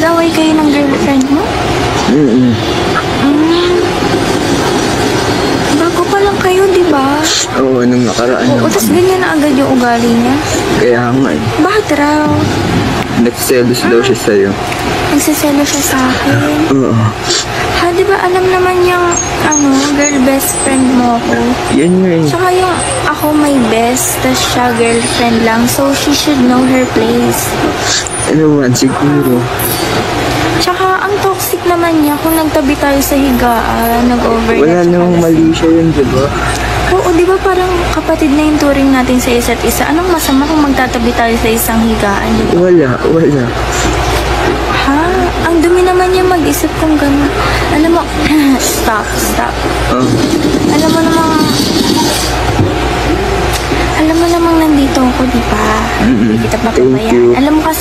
nag-away kayo ng girlfriend mo? Mm. Bago pa lang kayo, di ba? Oo, nung nakaraan Oo, naman. tas ganyan na agad yung ugali niya. Kaya nga eh. Bakit raw? Nagselos daw siya sa'yo. Nagsaselo siya sa akin. Oo. Ha, di ba alam naman yung, girl best friend mo ko? Yan nga eh. Tsaka yung ako may best, tas siya girlfriend lang, so she should know her place. Ano man, siguro. Tsaka ang toxic naman niya kung nagtabi tayo sa higaan, nag-overnight. Wala tsaka namang mali siya yun, di ba? Oo, di ba parang kapatid na yung turing natin sa isa't isa? Anong masama kung magtatabi tayo sa isang higaan, di ba? Wala. Ha? Ang dumi naman niya mag-isip kung gano'n. Alam mo, stop. Oh. Alam mo namang nandito ako, di ba? Hindi kita Thank papabayaan. you. Alam mo kasi